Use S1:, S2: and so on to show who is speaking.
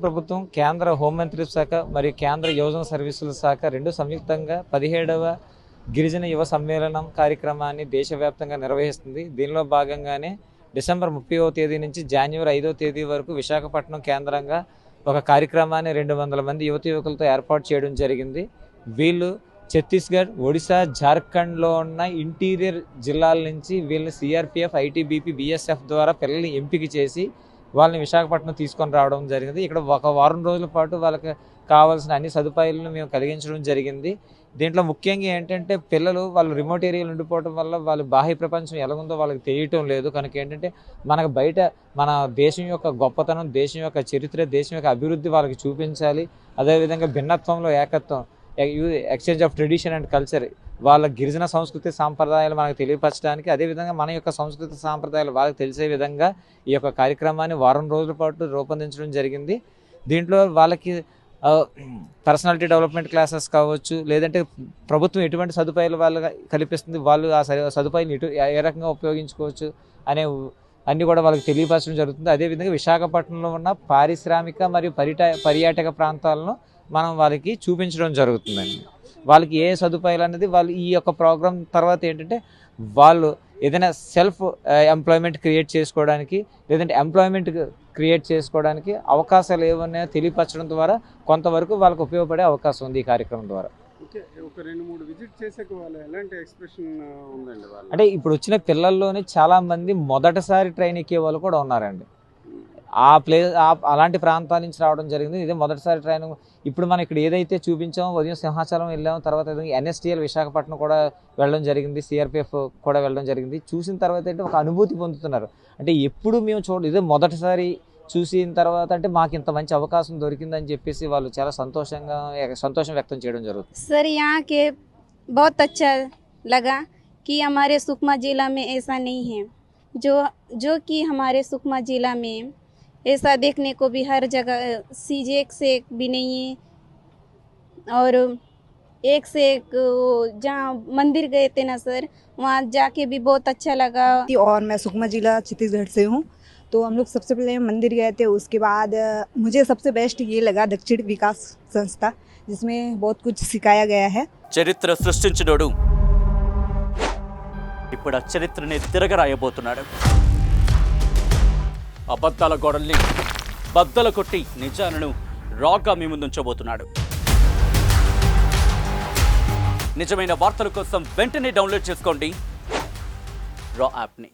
S1: ప్రభుత్వం, కేంద్ర హోంమంత్రిత్వ శాఖ మరియు కేంద్ర యువజన సర్వీసుల శాఖ రెండు సంయుక్తంగా 17వ గిరిజన యువ సమ్మేళనం కార్యక్రమాన్ని దేశవ్యాప్తంగా నిర్వహిస్తుంది. దీనిలో భాగంగానే డిసెంబర్ 30వ తేదీ నుంచి జనవరి 5వ తేదీ వరకు విశాఖపట్నం కేంద్రంగా ఒక కార్యక్రమాన్ని 200 మంది యువకులతో ఏర్పాటు చేయడం జరిగింది. వీళ్ళు ఛత్తీస్గఢ్, ఒడిశా, జార్ఖండ్లో ఉన్న ఇంటీరియర్ జిల్లాల నుంచి వీళ్ళని సిఆర్పిఎఫ్, ఐటీబీపీ, బిఎస్ఎఫ్ ద్వారా పిల్లల్ని ఎంపిక చేసి వాళ్ళని విశాఖపట్నం తీసుకొని రావడం జరిగింది. ఇక్కడ ఒక వారం రోజుల పాటు వాళ్ళకి కావాల్సిన అన్ని సదుపాయాలను మేము కలిగించడం జరిగింది. దీంట్లో ముఖ్యంగా ఏంటంటే పిల్లలు వాళ్ళు రిమోట్ ఏరియాలో ఉండిపోవడం వల్ల వాళ్ళు బాహ్య ప్రపంచం ఎలాగుందో వాళ్ళకి తెలియటం లేదు. కనుక ఏంటంటే మనకు బయట మన దేశం యొక్క గొప్పతనం, దేశం యొక్క చరిత్ర, దేశం యొక్క అభివృద్ధి వాళ్ళకి చూపించాలి. అదేవిధంగా భిన్నత్వంలో ఏకత్వం, exchange of tradition and culture, వాళ్ళ గిరిజన సంస్కృతి సాంప్రదాయాలు మనకు తెలియపరచడానికి, అదేవిధంగా మన యొక్క సంస్కృతి సాంప్రదాయాలు వాళ్ళకి తెలిసే విధంగా ఈ యొక్క కార్యక్రమాన్ని వారం రోజుల పాటు రూపొందించడం జరిగింది. దీంట్లో వాళ్ళకి పర్సనాలిటీ డెవలప్మెంట్ క్లాసెస్ కావచ్చు, లేదంటే ప్రభుత్వం ఎటువంటి సదుపాయాలు వాళ్ళకి కల్పిస్తుంది, వాళ్ళు ఆ సదుపాయాలు ఏ రకంగా ఉపయోగించుకోవచ్చు అనే అన్నీ కూడా వాళ్ళకి తెలియపరచడం జరుగుతుంది. అదేవిధంగా విశాఖపట్నంలో ఉన్న పారిశ్రామిక మరియు పర్యాటక ప్రాంతాలను మనం వాళ్ళకి చూపించడం జరుగుతుందండి. వాళ్ళకి ఏ సదుపాయాలు అనేది వాళ్ళు ఈ యొక్క ప్రోగ్రాం తర్వాత ఏంటంటే వాళ్ళు ఏదైనా సెల్ఫ్ ఎంప్లాయ్మెంట్ క్రియేట్ చేసుకోవడానికి, లేదంటే ఎంప్లాయ్మెంట్ క్రియేట్ చేసుకోవడానికి అవకాశాలు ఏమన్నాయో తెలియపరచడం ద్వారా కొంతవరకు వాళ్ళకు ఉపయోగపడే అవకాశం ఉంది ఈ కార్యక్రమం ద్వారా.
S2: ఒక 2-3 విజిట్ చేసాక వాళ్ళు ఎలాంటి ఎక్స్ప్రెషన్ ఉందండి?
S1: అంటే ఇప్పుడు వచ్చిన పిల్లల్లోనే చాలామంది మొదటిసారి ట్రైన్ ఎక్కే వాళ్ళు కూడా ఉన్నారండి. అలాంటి ప్రాంతాల నుంచి రావడం జరిగింది. ఇదే మొదటిసారి ట్రైన్. ఇప్పుడు మనం ఇక్కడ ఏదైతే చూపించామో, ఉదయం సింహాచలం వెళ్ళాము, తర్వాత ఎన్ఎస్టీఎల్ విశాఖపట్నం కూడా వెళ్ళడం జరిగింది, సిఆర్పిఎఫ్ కూడా వెళ్ళడం జరిగింది. చూసిన తర్వాత అంటే ఒక అనుభూతి పొందుతున్నారు. అంటే ఎప్పుడు మేము ఇదే మొదటిసారి చూసిన తర్వాత అంటే మాకు ఇంత మంచి అవకాశం దొరికిందని చెప్పేసి వాళ్ళు చాలా సంతోషం వ్యక్తం చేయడం జరుగుతుంది.
S3: सर यहाँ के बहुत अच्छा लगा कि हमारे सुकमा ज़िला में ऐसा नहीं है, जो कि हमारे सुकमा ज़िला में ऐसा देखने को भी हर जगह चीज़ एक से एक भी नहीं है, और एक से एक जहाँ मंदिर गए थे ना सर, वहाँ जाके भी बहुत अच्छा लगा।
S4: और मैं सुकमा जिला छत्तीसगढ़ से हूँ, तो हम लोग सबसे पहले मंदिर गए थे। उसके बाद मुझे सबसे बेस्ट ये लगा दक्षिण विकास संस्था, जिसमें बहुत कुछ सिखाया गया है।
S5: చరిత్ర సృష్టించినోడు ఇప్పుడు ఆ చరిత్రని తిరగరాయబోతున్నాడు. అబద్ధాల గోడల్ని బద్దలు కొట్టి నిజాలను రాగా మీ ముందుంచబోతున్నాడు. నిజమైన వార్తల కోసం వెంటనే డౌన్లోడ్ చేసుకోండి రా యాప్ని.